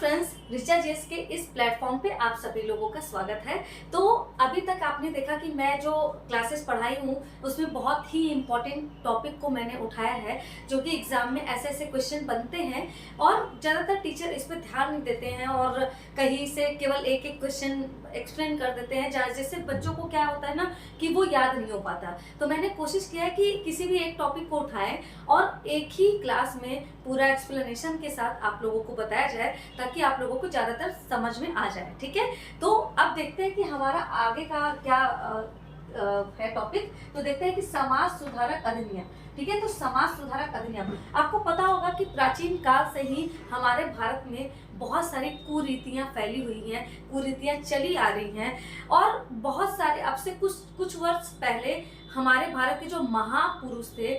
Friends, Richa जेस के इस प्लेटफॉर्म पे आप सभी लोगों का स्वागत है। तो अभी तक आपने देखा कि मैं जो क्लासेस पढ़ाई हूँ उसमें बहुत ही इम्पोर्टेंट टॉपिक को मैंने उठाया है, जो कि एग्जाम में ऐसे ऐसे क्वेश्चन बनते हैं और ज़्यादातर टीचर इस पर ध्यान नहीं देते हैं और कहीं से केवल एक एक क्वेश्चन एक्सप्लेन कर देते हैं, जिससे बच्चों को क्या होता है ना कि वो याद नहीं हो पाता। तो मैंने कोशिश किया है कि किसी भी एक टॉपिक को उठाएं और एक ही क्लास में पूरा एक्सप्लेनेशन के साथ आप लोगों को बताया जाए, ताकि आप लोगों को ज्यादातर समझ में आ जाए। ठीक है, तो अब देखते हैं कि हमारा आगे का क्या है टॉपिक। तो देखते हैं कि समाज सुधारक अधिनियम। ठीक है, तो समाज सुधारक अधिनियम, आपको पता होगा कि प्राचीन काल से ही हमारे भारत में बहुत सारी कुरीतियां फैली हुई हैं, कुरीतियां चली आ रही हैं और बहुत सारे अब से कुछ वर्ष पहले हमारे भारत के जो महापुरुष थे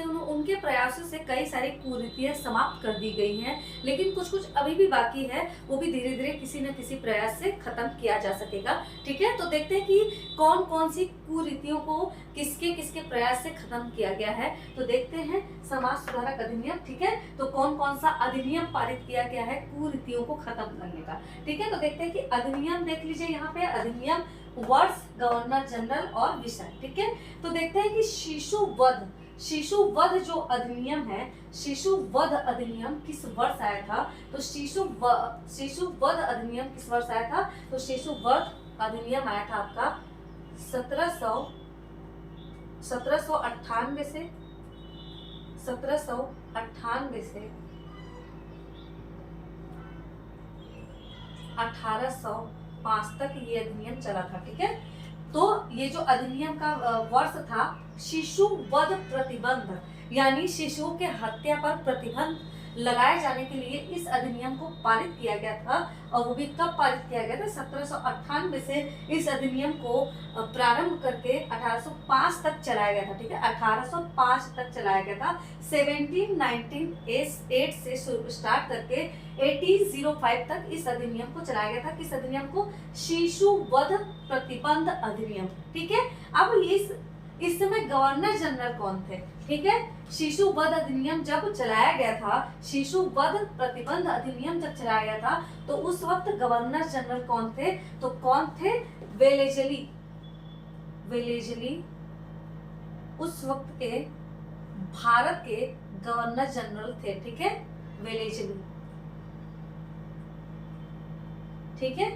उनके प्रयासों से कई सारी कुरीतियां समाप्त कर दी गई हैं, लेकिन कुछ अभी भी बाकी है, वो भी धीरे धीरे किसी न किसी प्रयास से खत्म किया जा सकेगा। ठीक है, तो देखते हैं कि कौन कौन सी कुरीतियों को किसके किसके प्रयास से खत्म किया गया है। तो देखते हैं समाज सुधारक अधिनियम। ठीक है, तो कौन कौन सा अधिनियम पारित किया गया है कुरीतियों को खत्म करने का। ठीक है, तो देखते हैं कि अधिनियम देख लीजिए, यहाँ पे अधिनियम, वर्ष, गवर्नर जनरल और विषय। ठीक है, तो देखते हैं कि शिशु वध जो अधिनियम है, शिशु वध अधिनियम किस वर्ष आया था। तो शिशु वध अधिनियम किस वर्ष आया था। तो शिशु वध अधिनियम आया था आपका 1798 से 1805 तक ये अधिनियम चला था। ठीक है, तो ये जो अधिनियम का वर्ष था, शिशु वध प्रतिबंध, यानी शिशुओं के हत्या पर प्रतिबंध लगाए जाने के लिए इस अधिनियम को पारित किया गया था। और वो भी कब पारित किया गया था, 1798 से इस अधिनियम को प्रारंभ करके 1805 तक चलाया गया था। ठीक है, 1805 तक चलाया गया था। 1798 से स्टार्ट करके 1805 तक इस अधिनियम को चलाया गया था। किस अधिनियम को, शिशु वध प्रतिबंध अधिनियम। ठीक है, अब इस समय गवर्नर जनरल कौन थे। ठीक है, शिशु वध अधिनियम जब चलाया गया था, शिशु वध प्रतिबंध अधिनियम जब चलाया गया था, तो उस वक्त गवर्नर जनरल कौन थे। तो कौन थे, वेलेजली उस वक्त के भारत के गवर्नर जनरल थे। ठीक है, वेलेजली। ठीक है,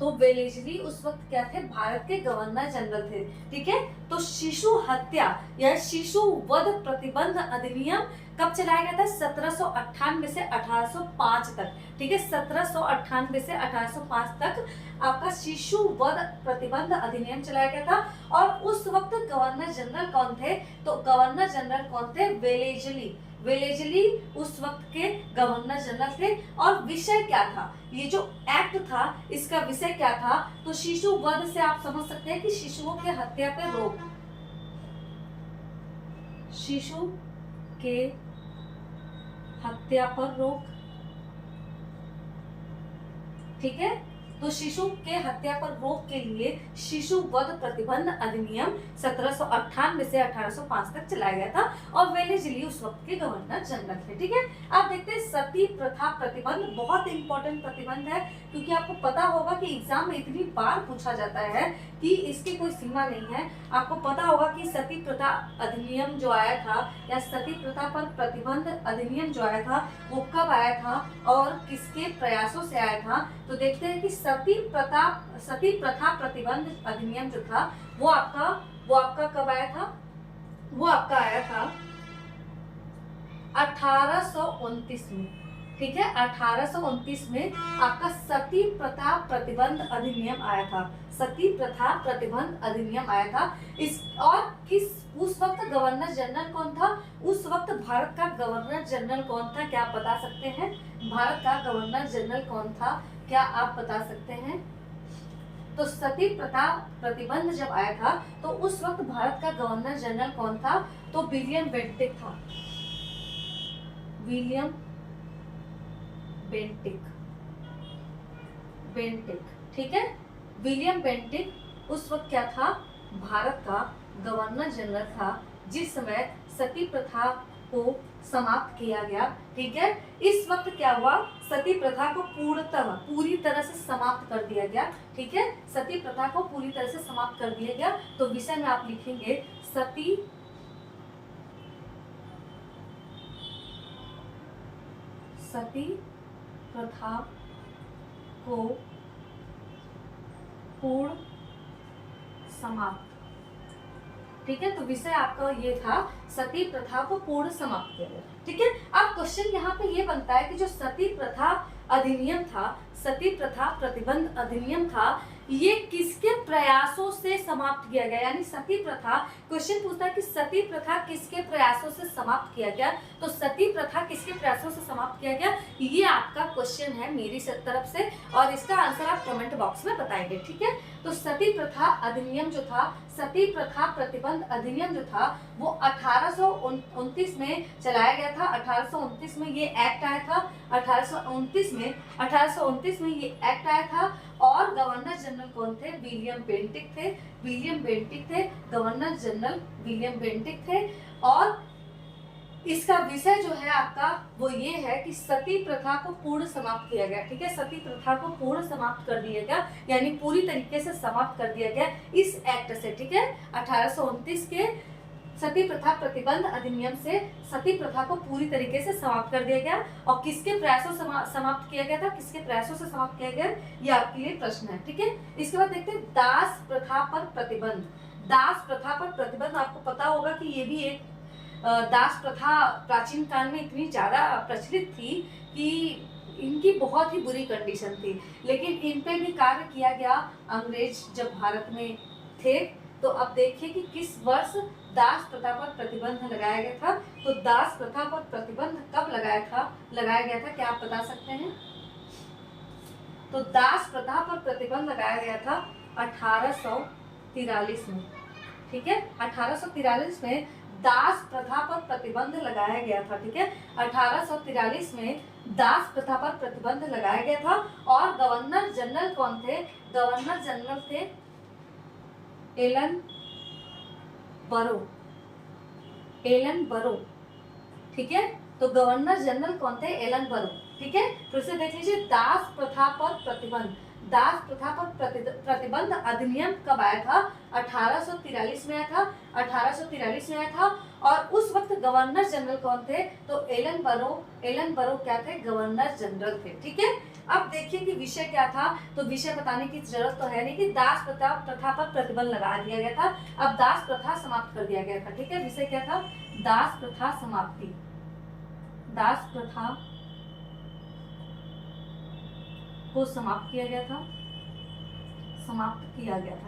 तो वेलेजली उस वक्त क्या थे, भारत के गवर्नर जनरल थे। ठीक है, तो शिशु हत्या या शिशु वध प्रतिबंध अधिनियम कब चलाया गया था, 1798 से 1805 तक। ठीक है, 1798 से 1805 तक आपका शिशु वध प्रतिबंध अधिनियम चलाया गया था। और उस वक्त गवर्नर जनरल कौन थे, तो गवर्नर जनरल कौन थे, वेलेजली उस वक्त के गवर्नर जनरल थे। और विषय क्या था, ये जो एक्ट था इसका विषय क्या था, तो शिशु वध से आप समझ सकते हैं कि शिशुओं के हत्या पर रोक, शिशु के हत्या पर रोक। ठीक है, तो शिशु के हत्या पर रोक के लिए शिशु वध प्रतिबंध अधिनियम 1798 से 1805 तक चलाया गया था और वेलेजली उस वक्त के गवर्नर जनरल थे। ठीक है, अब देखते हैं सती प्रथा प्रतिबंध। बहुत इंपॉर्टेंट प्रतिबंध है, क्योंकि आपको पता होगा कि एग्जाम में इतनी बार पूछा जाता है कि इसकी कोई सीमा नहीं है। आपको पता होगा कि सती प्रथा अधिनियम जो आया था या सती प्रथा पर प्रतिबंध अधिनियम जो आया था वो कब आया था और किसके प्रयासों से आया था। तो देखते हैं कि सती प्रथा प्रतिबंध अधिनियम जो था वो आपका कब आया था, वो आपका आया था 1829 में। ठीक है, 1829 में आपका सती प्रथा प्रतिबंध अधिनियम आया था। सती प्रथा प्रतिबंध अधिनियम आया था। उस वक्त गवर्नर जनरल कौन था, उस वक्त भारत का गवर्नर जनरल कौन था, क्या आप बता सकते हैं। भारत का गवर्नर जनरल कौन था, क्या आप बता सकते हैं। तो सती प्रथा प्रतिबंध जब आया था तो उस वक्त भारत का गवर्नर जनरल कौन था, तो विलियम बेंटिक था। William Bentinck. ठीक है, विलियम बेंटिक उस वक्त क्या था, भारत का गवर्नर जनरल था, जिस समय सती प्रथा को समाप्त किया गया। ठीक है, इस वक्त क्या हुआ, सती प्रथा को पूरी तरह से समाप्त कर दिया गया। ठीक है, सती प्रथा को पूरी तरह से समाप्त कर दिया गया। तो विषय में आप लिखेंगे सती प्रथा को पूर्ण समाप्त। ठीक है, तो विषय आपका ये था, सती प्रथा को पूर्ण समाप्त किया गया। ठीक है, अब क्वेश्चन यहाँ पे ये बनता है कि जो सती प्रथा अधिनियम था, सती प्रथा प्रतिबंध अधिनियम था, ये किसके प्रयासों से समाप्त किया गया? यानी सती प्रथा, क्वेश्चन पूछता है कि सती प्रथा किसके प्रयासों से समाप्त किया गया। तो सती प्रथा किसके प्रयासों से समाप्त किया गया, ये आपका क्वेश्चन है मेरी तरफ से, और इसका आंसर आप कमेंट बॉक्स में बताएंगे। ठीक है, तो सती प्रथा अधिनियम जो था, सती प्रथा प्रतिबंध अधिनियम जो था, वो 1829 में चलाया गया था। 1829 में ये एक्ट आया था। 1829 में ये एक्ट आया था। और गवर्नर जनरल कौन थे? विलियम बेंटिक थे। गवर्नर जनरल विलियम बेंटिक थे। और इसका विषय जो है आपका वो ये है कि सती प्रथा को पूर्ण समाप्त किया गया। ठीक है, सती प्रथा को पूर्ण समाप्त कर दिया गया, यानी पूरी तरीके से समाप्त कर दिया गया इस एक्ट से। ठीक है, 1829 के सती प्रथा प्रतिबंध अधिनियम से सती प्रथा को पूरी तरीके से समाप्त कर दिया गया। और किसके प्रयासों से समाप्त किया गया था, किसके प्रयासों से समाप्त किया गया, ये आपके लिए प्रश्न है। ठीक है, इसके बाद देखते हैं दास प्रथा पर प्रतिबंध। दास प्रथा पर प्रतिबंध, आपको पता होगा कि ये भी एक दास प्रथा प्राचीन काल में इतनी ज्यादा प्रचलित थी कि इनकी बहुत ही बुरी कंडीशन थी, लेकिन इन पे भी कार्य किया गया अंग्रेज जब भारत में थे। तो अब देखिए कि किस वर्ष दास प्रथा पर प्रतिबंध लगाया गया था। तो दास प्रथा पर प्रतिबंध कब लगाया गया था, क्या आप बता सकते हैं? तो दास प्रथा पर प्रतिबंध लगाया गया था 1843 में। ठीक है, 1843 में दास प्रथा पर प्रतिबंध लगाया गया था। ठीक है, 1843 में दास प्रथा पर प्रतिबंध लगाया गया था। और गवर्नर जनरल कौन थे? गवर्नर जनरल थे एलन बरो। ठीक है, तो गवर्नर जनरल कौन थे? एलन बरो। ठीक है, फिर से देख लीजिए, दास प्रथा पर प्रतिबंध, दास प्रथा पर प्रतिबंध अधिनियम कब आया था? 1843 में आया था। 1843 में आया था। और उस वक्त गवर्नर जनरल कौन थे? तो एलन बरो क्या थे? गवर्नर जनरल थे। ठीक है, अब देखिए कि विषय क्या था। तो विषय बताने की जरूरत तो है नहीं कि दास प्रथा पर प्रतिबंध लगा दिया गया था, अब दास प्रथा समाप्त कर दिया गया था। ठीक है, विषय क्या था? दास प्रथा समाप्ति, दास प्रथा को समाप्त किया गया था।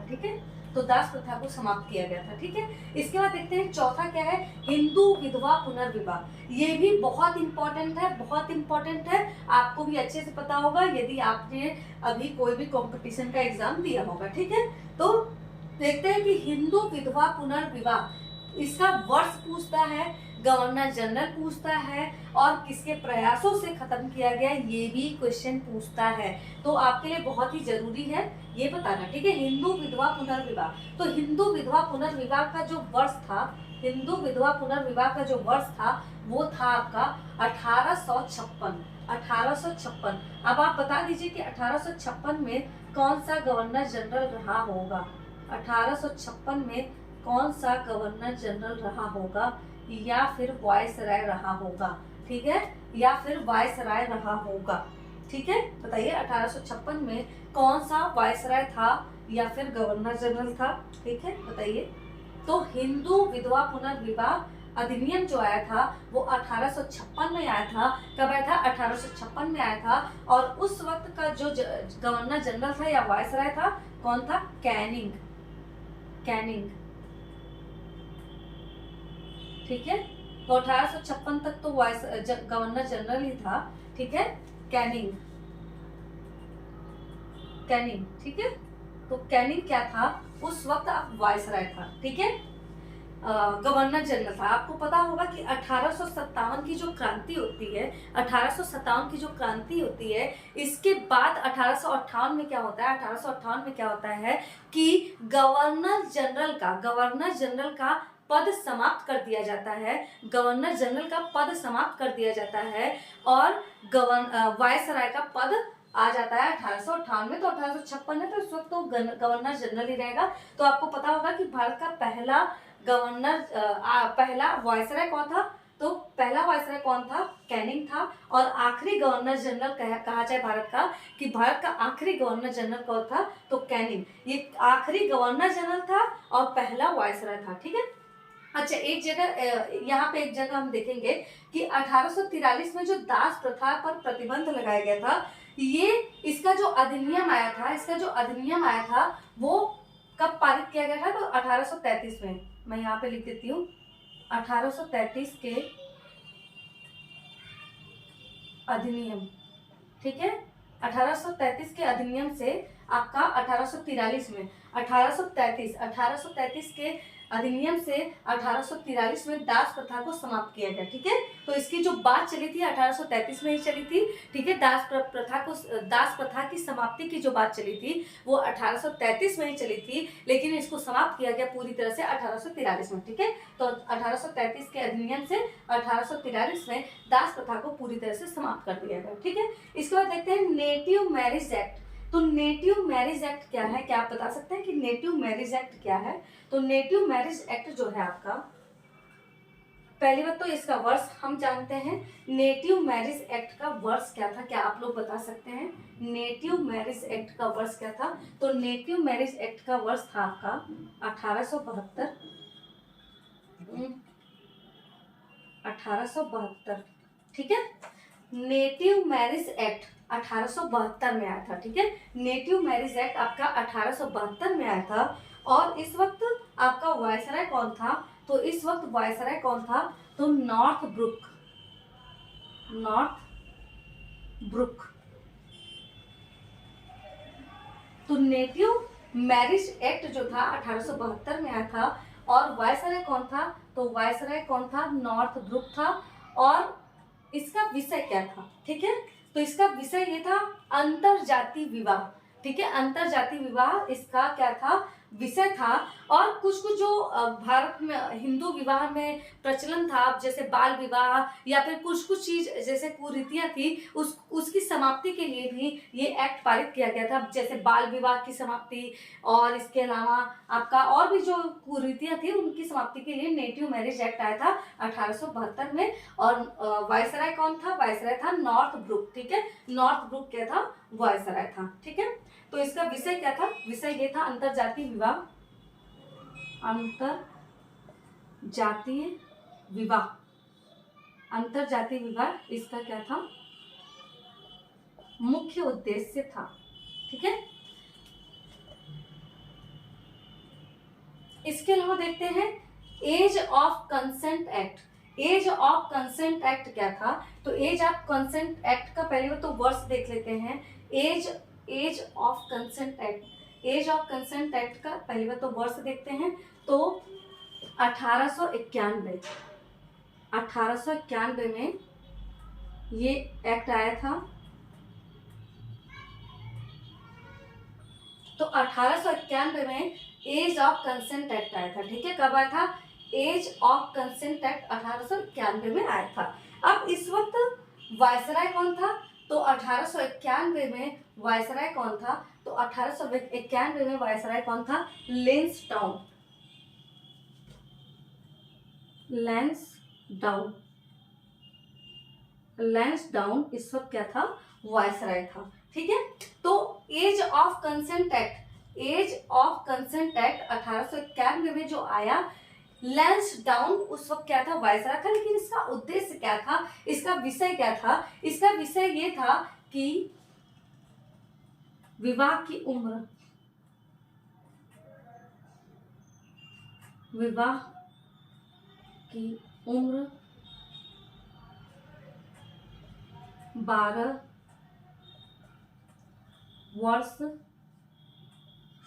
ठीक है, तो दास प्रथा को समाप्त किया गया था। ठीक है, इसके बाद देखते हैं चौथा क्या है, हिंदू विधवा पुनर्विवाह। ये भी बहुत इंपॉर्टेंट है, आपको भी अच्छे से पता होगा यदि आपने अभी कोई भी कंपटीशन का एग्जाम दिया होगा। ठीक है, तो देखते हैं कि हिंदू विधवा पुनर्विवाह, इसका वर्ष पूछता है, गवर्नर जनरल पूछता है, और किसके प्रयासों से खत्म किया गया ये भी क्वेश्चन पूछता है। तो आपके लिए बहुत ही जरूरी है ये बताना। ठीक है, हिंदू विधवा पुनर्विवाह, तो हिंदू विधवा पुनर्विवाह का जो वर्ष था, हिंदू विधवा पुनर्विवाह का जो वर्ष था वो था आपका 1856। अब आप बता दीजिए कि 1856 में कौन सा गवर्नर जनरल रहा होगा? 1856 में कौन सा गवर्नर जनरल रहा होगा, या फिर वायसराय रहा होगा? ठीक है, या फिर वायसराय रहा होगा। ठीक है, बताइए 1856 में कौन सा वायसराय था या फिर गवर्नर जनरल था? ठीक है, बताइए। तो हिंदू विधवा पुनर्विवाह अधिनियम जो आया था वो 1856 में आया था। कब आया था? 1856 में आया था। और उस वक्त का जो गवर्नर जनरल था या वायसराय था, कौन था? कैनिंग। ठीक है, तो 1856 तक तो गवर्नर जनरल ही था। ठीक है, कैनिंग। ठीक है, तो कैनिंग क्या था उस वक्त? अब वायसराय था। ठीक है, गवर्नर जनरल था। आपको पता होगा कि 1857 की जो क्रांति होती है, 1857 की जो क्रांति होती है, इसके बाद 1858 में क्या होता है? 1858 में क्या होता है कि गवर्नर जनरल का पद समाप्त कर दिया जाता है, गवर्नर जनरल का पद समाप्त कर दिया जाता है और वायसराय का पद आ जाता है 1858 में। तो 1856 है, तो इस वक्त तो गवर्नर जनरल ही रहेगा। तो आपको पता होगा कि भारत का पहला पहला वायसराय कौन था? तो पहला वायसराय कौन था? कैनिंग था। और आखिरी गवर्नर जनरल कहा जाए भारत का, कि भारत का आखिरी गवर्नर जनरल कौन था? तो कैनिंग। ये आखिरी गवर्नर जनरल था और पहला वायसराय था। ठीक है। अच्छा, एक जगह यहाँ पे एक जगह हम देखेंगे कि 1843 में जो दास प्रथा पर प्रतिबंध लगाया गया था, ये इसका जो अधिनियम आया था वो कब पारित किया गया था? तो 1833 में। मैं यहाँ पे लिख देती हूँ, 1833 के अधिनियम। ठीक है, 1833 के अधिनियम से आपका 1833 के अधिनियम से 1843 में दास प्रथा को समाप्त किया गया। ठीक है, तो इसकी जो बात चली थी 1833 में ही चली थी। ठीक है, दास प्रथा की समाप्ति की जो बात चली थी वो 1833 में ही चली थी, लेकिन इसको समाप्त किया गया पूरी तरह से 1843 में। ठीक है, तो 1833 के अधिनियम से 1843 में दास प्रथा को पूरी तरह से समाप्त कर दिया गया। ठीक है, इसके बाद देखते हैं नेटिव मैरिज एक्ट। तो नेटिव मैरिज एक्ट क्या है? क्या आप बता सकते हैं कि नेटिव मैरिज एक्ट क्या है? तो नेटिव मैरिज एक्ट जो है आपका, पहली बात तो इसका वर्ष हम जानते हैं। नेटिव मैरिज एक्ट का वर्ष क्या था? क्या आप लोग बता सकते हैं नेटिव मैरिज एक्ट का वर्ष क्या था? तो नेटिव मैरिज एक्ट का वर्ष था आपका 1872। ठीक है, नेटिव मैरिज एक्ट 1872 में आया था। ठीक है, नेटिव मैरिज एक्ट आपका 1872 में आया था। और इस वक्त आपका वायसराय कौन था? तो इस वक्त वायसराय कौन था? तो नॉर्थ ब्रुक। तो नेटिव मैरिज एक्ट जो था 1872 में आया था और वायसराय कौन था? तो वायसराय कौन था? नॉर्थ ब्रुक था। और इसका विषय क्या था? ठीक है, तो इसका विषय ये था अंतरजातीय विवाह। ठीक है, अंतरजातीय विवाह इसका क्या था? विषय था। और कुछ जो भारत में हिंदू विवाह में प्रचलन था, जैसे बाल विवाह या फिर कुछ चीज जैसे कुरीतियां थी, उसकी समाप्ति के लिए भी ये एक्ट पारित किया गया था। जैसे बाल विवाह की समाप्ति और इसके अलावा आपका और भी जो कुरीतियां थी उनकी समाप्ति के लिए नेटिव मैरिज एक्ट आया था 1872 में। और वायसराय कौन था? वायसराय था नॉर्थ ब्रुक। ठीक है, नॉर्थ ब्रुक क्या था? वायसराय था। ठीक है, तो इसका विषय क्या था? विषय ये था अंतरजातीय विवाह। अंतरजातीय विवाह इसका क्या था? मुख्य उद्देश्य था। ठीक है, इसके अलावा देखते हैं age of consent act. Age of consent act क्या था? तो एज ऑफ कंसेंट एक्ट का पहले तो वर्ष देख लेते हैं। एज ऑफ कंसेंट एक्ट का पहली बार तो वर्ष देखते हैं। तो 1891 में ये एक्ट आया था। तो 1891 में एज ऑफ कंसेंट एक्ट आया था। ठीक है, कब आया था? एज ऑफ कंसेंट एक्ट 1891 में आया था। अब इस वक्त वायसराय कौन था? तो 1891 में वायसराय कौन था? तो 1891 में वायसराय कौन था? लैंसडाउन इस वक्त क्या था? वायसराय था। ठीक है, तो एज ऑफ कंसेंट एक्ट 1891 में जो आया, लैंसडाउन उस वक्त क्या था? वायसराय था। लेकिन इसका उद्देश्य क्या था? इसका विषय क्या था? इसका विषय ये था कि विवाह की उम्र 12 वर्ष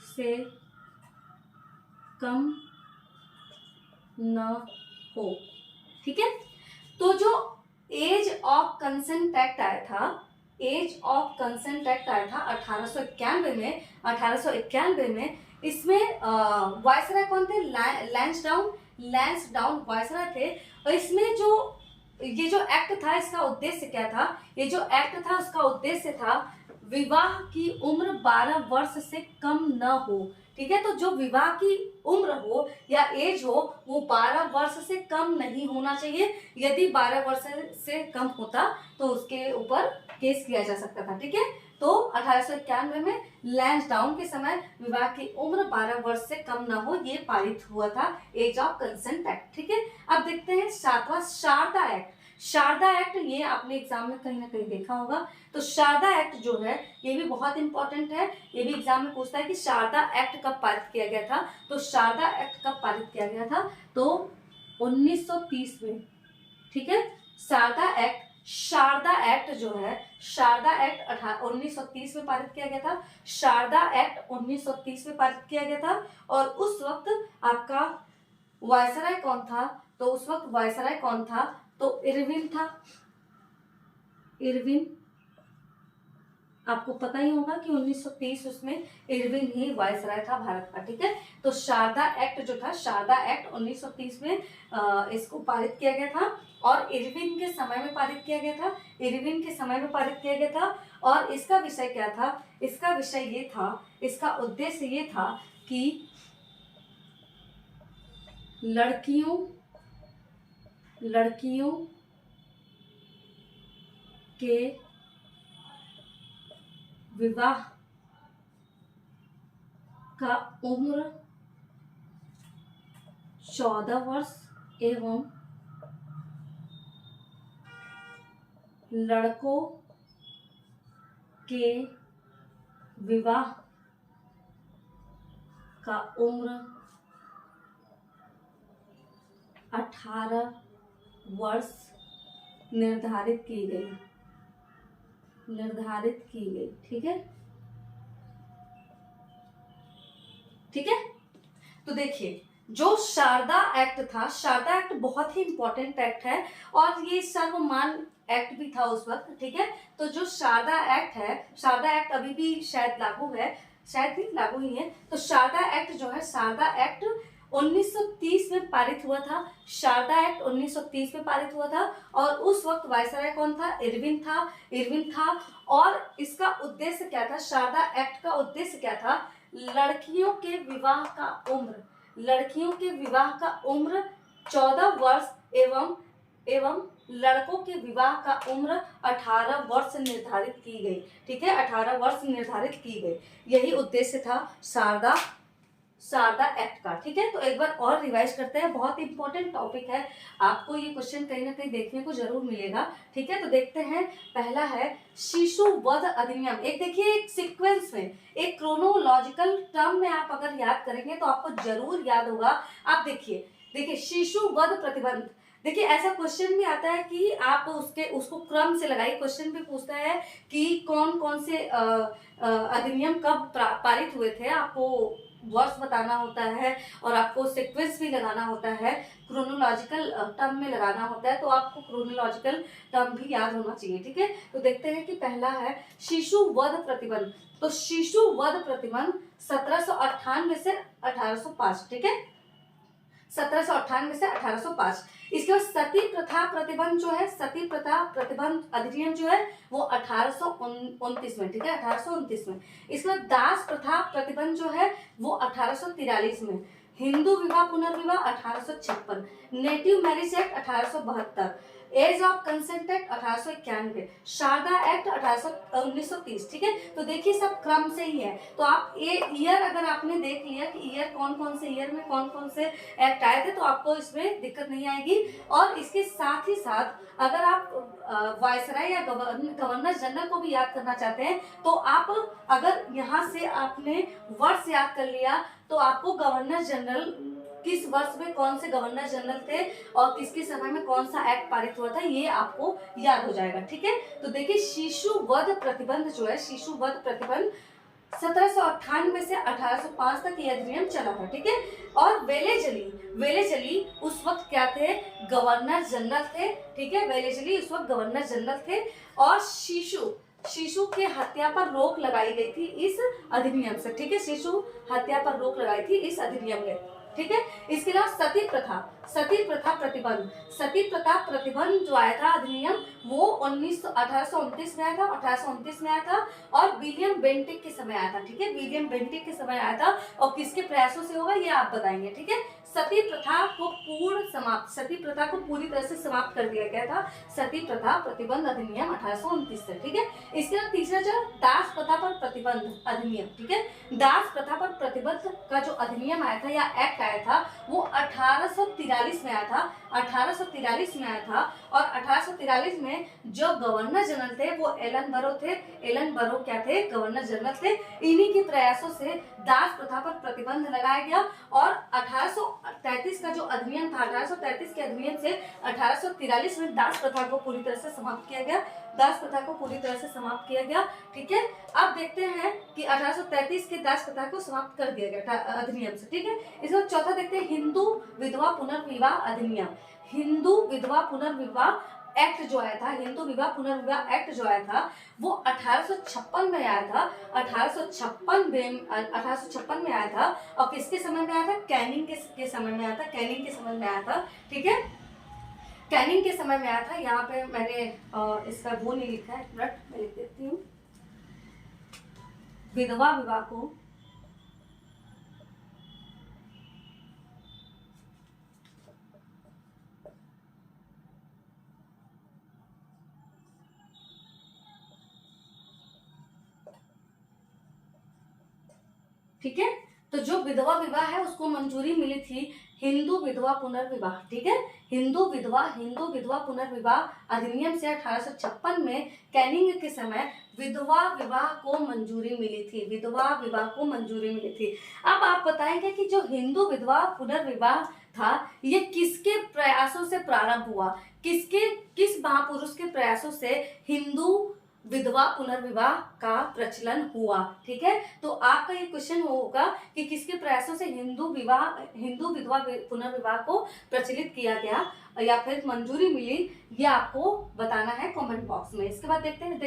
से कम न हो। ठीक है, तो जो एज ऑफ कंसेंट एक्ट आया था 1891 में, इसमें वायसराय कौन थे? लैंसडाउन। लैंसडाउन वायसराय थे। और इसमें जो ये जो एक्ट था इसका उद्देश्य क्या था, ये जो एक्ट था उसका उद्देश्य था विवाह की उम्र 12 वर्ष से कम न हो। ठीक है, तो जो विवाह की उम्र हो या एज हो वो 12 वर्ष से कम नहीं होना चाहिए। यदि 12 वर्ष से कम होता तो उसके ऊपर केस किया जा सकता था। ठीक है, तो 1891 में लैंसडाउन के समय विवाह की उम्र 12 वर्ष से कम न हो ये पारित हुआ था, एज ऑफ कंसेंट एक्ट। ठीक है, अब देखते हैं 7वां शारदा एक्ट। शारदा एक्ट ये आपने एग्जाम में कहीं ना कहीं देखा होगा। तो शारदा एक्ट जो है ये भी बहुत इंपॉर्टेंट है, ये भी एग्जाम में पूछता है कि शारदा एक्ट कब पारित किया गया था। तो शारदा एक्ट कब पारित किया गया था, तो 1930 में। ठीक है, शारदा एक्ट जो है, शारदा एक्ट 1930 में पारित किया गया था। शारदा एक्ट 1930 में पारित किया गया था। और उस वक्त आपका वायसराय कौन था, तो उस वक्त वायसराय कौन था, तो इरविन था। इरविन, आपको पता ही होगा कि 1930 उसमें इरविन ही वायसराय था भारत का। ठीक है, तो शारदा एक्ट जो था, शारदा एक्ट 1930 में इसको पारित किया गया था और इरविन के समय में पारित किया गया था। इरविन के समय में पारित किया गया था। और इसका विषय क्या था, इसका विषय ये था, इसका उद्देश्य ये था कि लड़कियों के विवाह का उम्र 14 वर्ष एवं लड़कों के विवाह का उम्र 18 वर्ष निर्धारित की गई। ठीक है, ठीक है। तो देखिए जो शारदा एक्ट था, शारदा एक्ट बहुत ही इंपॉर्टेंट एक्ट है और ये सर्वमान्य एक्ट भी था उस वक्त। ठीक है, तो जो शारदा एक्ट है, शारदा एक्ट अभी भी शायद लागू है, शायद ही लागू ही है। तो शारदा एक्ट जो है, शारदा एक्ट 1930 में पारित हुआ था। शारदा एक्ट 1930 में पारित हुआ था और उस वक्त वायसराय कौन था, इरविन था। और इसका उद्देश्य क्या था, शारदा एक्ट का उद्देश्य क्या था, लड़कियों के विवाह का उम्र 14 वर्ष एवं लड़कों के विवाह का उम्र 18 वर्ष निर्धारित की गई। ठीक है, 18 वर्ष निर्धारित की गई, यही उद्देश्य था शारदा एक्ट का। ठीक है, तो एक बार और रिवाइज करते हैं, बहुत इंपॉर्टेंट टॉपिक है, आपको ये क्वेश्चन कहीं ना कहीं देखने को जरूर मिलेगा। ठीक है, तो देखते हैं। पहला है शिशु वध अधिनियम। एक देखिए, एक सीक्वेंस में, एक क्रोनोलॉजिकल टर्म में आप अगर याद करेंगे तो आपको जरूर याद होगा। आप देखिए शिशु वध प्रतिबंध। देखिए ऐसा क्वेश्चन भी आता है कि आप उसको क्रम से लगाइए। क्वेश्चन भी पूछता है कि कौन कौन से अधिनियम कब पारित हुए थे, आपको वर्ष बताना होता है और आपको सीक्वेंस भी लगाना होता है, क्रोनोलॉजिकल टर्म में लगाना होता है, तो आपको क्रोनोलॉजिकल टर्म भी याद होना चाहिए। ठीक है, तो देखते हैं कि पहला है शिशु वध प्रतिबंध। तो शिशु वध प्रतिबंध 1798 से 1805। ठीक है, 1798 से 1805। इसके बाद सती प्रथा प्रतिबंध जो है, सती प्रथा प्रतिबंध अधिनियम जो है वो 1829 में। ठीक है, 1829 में। इसके बाद दास प्रथा प्रतिबंध जो है वो 1843 में। हिंदू विवाह पुनर्विवाह 1856। Native marriage act 1872। Age of consent act 1891। Sharda act 1930। ठीक है, तो देखिए सब क्रम से ही है। तो आप ये ईयर अगर आपने देख लिया कि ईयर कौन कौन से ईयर में कौन कौन से एक्ट आए थे तो आपको इसमें दिक्कत नहीं आएगी। और इसके साथ ही साथ अगर आप वायसराय या गवर्नर जनरल को भी याद करना चाहते हैं तो आप अगर यहाँ से आपने वर्ष याद कर लिया तो आपको गवर्नर जनरल किस वर्ष में कौन से गवर्नर जनरल थे और किसके समय में कौन सा एक्ट पारित हुआ था ये आपको याद हो जाएगा। ठीक है, तो देखिए शिशु वध प्रतिबंध जो है, शिशु वध प्रतिबंध 1798 से 1805 तक ये अधिनियम चला था। ठीक है, और वेलेजली उस वक्त क्या थे, गवर्नर जनरल थे। ठीक है, वेलेजली उस वक्त गवर्नर जनरल थे और शिशु के हत्या पर रोक लगाई गई थी इस अधिनियम से। ठीक है, शिशु हत्या पर रोक लगाई थी इस अधिनियम में। ठीक है। इसके अलावा सती प्रथा, सती प्रथा प्रतिबंध, सती प्रथा प्रतिबंध जो आया था अधिनियम वो 1829 में आया था, 1829 में आया था और विलियम बेंटिक के समय आया था, ठीक है, विलियम बेंटिक के समय आया था और किसके प्रयासों से होगा ये आप बताएंगे, ठीक है। सती प्रथा को सती प्रथा को पूरी तरह से समाप्त कर दिया गया था, सती प्रथा प्रतिबंध अधिनियम 1829 से, ठीक है। इसके बाद तीसरा जो दास प्रथा पर प्रतिबंध अधिनियम, ठीक है, दास प्रथा पर प्रतिबंध का जो अधिनियम आया था या एक्ट आया था वो 1843 में आया था, 1843 में आया था और 1843 में जो गवर्नर जनरल थे वो एलन बरो थे, एलन बरो क्या थे, गवर्नर जनरल थे। इन्हीं के प्रयासों से दास प्रथा पर प्रतिबंध लगाया गया और 1833 का जो अधिनियम था, 1833 के अधिनियम से 1843 में दास प्रथा को पूरी तरह से समाप्त किया गया, दास प्रथा को पूरी तरह से समाप्त किया गया, ठीक है। अब देखते हैं कि 1833 के दास प्रथा को समाप्त कर दिया गया था अधिनियम से, ठीक है। इसके बाद चौथा देखते हैं हिंदू विधवा पुनर्विवाह अधिनियम, हिंदू विधवा पुनर्विवाह एक्ट जो आया था, हिंदू विवाह पुनर्विवाह एक्ट जो आया था वो 1856 में आया था, 1856 में आया था और किसके समय में आया था, कैनिंग के समय में आया था, कैनिंग के समय में आया था, ठीक है, कैनिंग के समय में आया था। यहाँ पे मैंने इसका वो नहीं लिखा है, एक मिनट मैं लिख देती हूँ। विधवा विवाह को ठीक है, तो जो विधवा विवाह है उसको मंजूरी मिली थी हिंदू विधवा पुनर्विवाह, ठीक है, हिंदू विधवा पुनर्विवाह अधिनियम से 1856 में कैनिंग के समय विधवा विवाह को मंजूरी मिली थी, विधवा विवाह को मंजूरी मिली थी। अब आप बताएंगे कि जो हिंदू विधवा पुनर्विवाह था ये किसके प्रयासों से प्रारंभ हुआ, किस महापुरुष के प्रयासों से हिंदू विधवा पुनर्विवाह का प्रचलन हुआ, ठीक है। तो आपका ये क्वेश्चन होगा कि किसके प्रयासों से हिंदू विधवा पुनर्विवाह को प्रचलित किया गया या फिर मंजूरी मिली, ये आपको बताना है कमेंट बॉक्स में। इसके बाद देखते हैं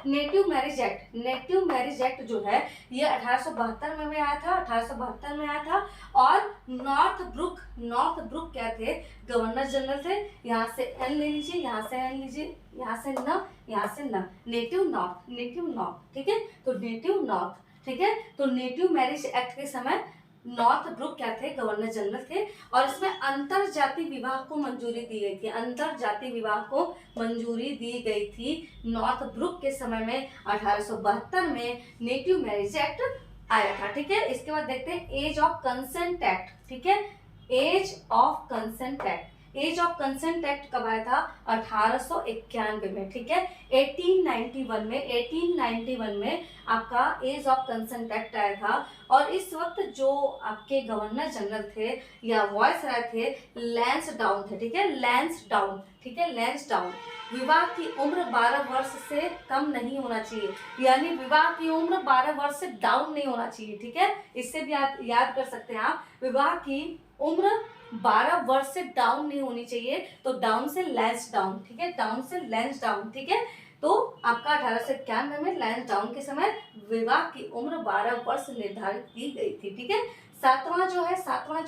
native marriage act, native marriage act जो है ये 1872 में आया था, 1872 में आया था और नॉर्थ ब्रुक क्या थे, गवर्नर जनरल थे। यहाँ से एन ले लीजिए, यहाँ से एन लीजिए, यहाँ से न, यहाँ से न, नेटिव नॉर्थ, ठीक है, तो नेटिव नॉर्थ, ठीक है, तो नेटिव मैरिज एक्ट के समय नॉर्थ ब्रुक क्या थे, गवर्नर जनरल थे और इसमें अंतर जाति विवाह को मंजूरी दी गई थी, अंतर जाति विवाह को मंजूरी दी गई थी नॉर्थ ब्रुक के समय में। 1872 में नेटिव मैरिज एक्ट आया था, ठीक है। इसके बाद देखते हैं एज ऑफ कंसेंट एक्ट, ठीक है, age of consent act, age of consent act कब आया था, 1891 में, ठीक है, 1891 में आपका एज ऑफ कंसेंट एक्ट आया था और इस वक्त जो आपके गवर्नर जनरल थे या वॉइसरॉय थे लैंसडाउन थे, ठीक है, लैंसडाउन, ठीक है, लैंसडाउन। विवाह की उम्र 12 वर्ष से कम नहीं होना चाहिए, यानी विवाह की उम्र 12 वर्ष से डाउन नहीं होना चाहिए, ठीक है, इससे भी याद कर सकते हैं आप, विवाह की उम्र 12 वर्ष से डाउन नहीं होनी चाहिए, तो डाउन से लैंसडाउन, ठीक है, डाउन से लैंसडाउन, ठीक है। तो आपका 1891 में लैंसडाउन के समय विवाह की उम्र 12 वर्ष निर्धारित की गई थी, ठीक है। सातवां जो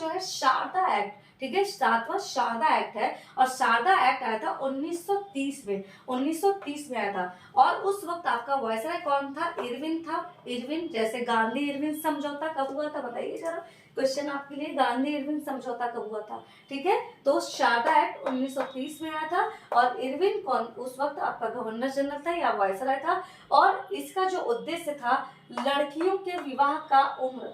है शारदा एक्ट, ठीक है, सातवां शारदा एक्ट है और शारदा एक्ट आया था 1930 में, 1930 में आया था और उस वक्त आपका वायसराय कौन था, इरविन, जैसे गांधी इरविन समझौता कब हुआ था बताइए जरा, क्वेश्चन आपके लिए, गांधी इरविन समझौता कब हुआ था, ठीक है, तो शारदा एक्ट 1930 में आया था और इरविन कौन उस वक्त आपका गवर्नर जनरल था या वायसराय था और इसका जो उद्देश्य था लड़कियों के विवाह का उम्र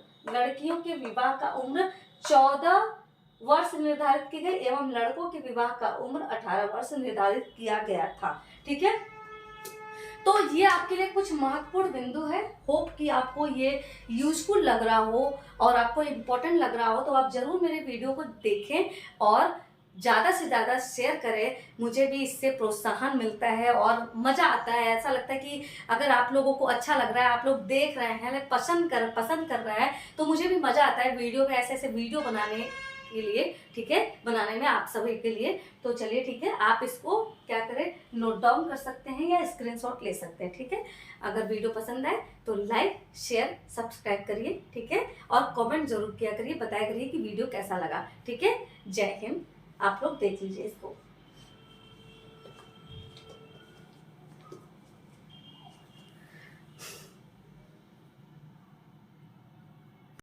14 वर्ष निर्धारित की गई एवं लड़कों के विवाह का उम्र 18 वर्ष निर्धारित किया गया था, ठीक है। तो ये आपके लिए कुछ महत्वपूर्ण बिंदु है, होप कि आपको ये यूजफुल लग रहा हो और आपको इम्पोर्टेंट लग रहा हो, तो आप जरूर मेरे वीडियो को देखें और ज़्यादा से ज़्यादा शेयर करें, मुझे भी इससे प्रोत्साहन मिलता है और मज़ा आता है, ऐसा लगता है कि अगर आप लोगों को अच्छा लग रहा है, आप लोग देख रहे हैं, पसंद कर रहे हैं, तो मुझे भी मज़ा आता है वीडियो में ऐसे वीडियो बनाने के लिए, ठीक है, बनाने में आप सभी के लिए। तो चलिए ठीक है, आप इसको क्या करें, नोट डाउन कर सकते हैं या स्क्रीनशॉट ले सकते हैं, ठीक है। अगर वीडियो पसंद आए तो लाइक शेयर सब्सक्राइब करिए, ठीक है, और कमेंट जरूर किया करिए, बताया करिए कि वीडियो कैसा लगा, ठीक है। जय हिंद। आप लोग देख लीजिए इसको।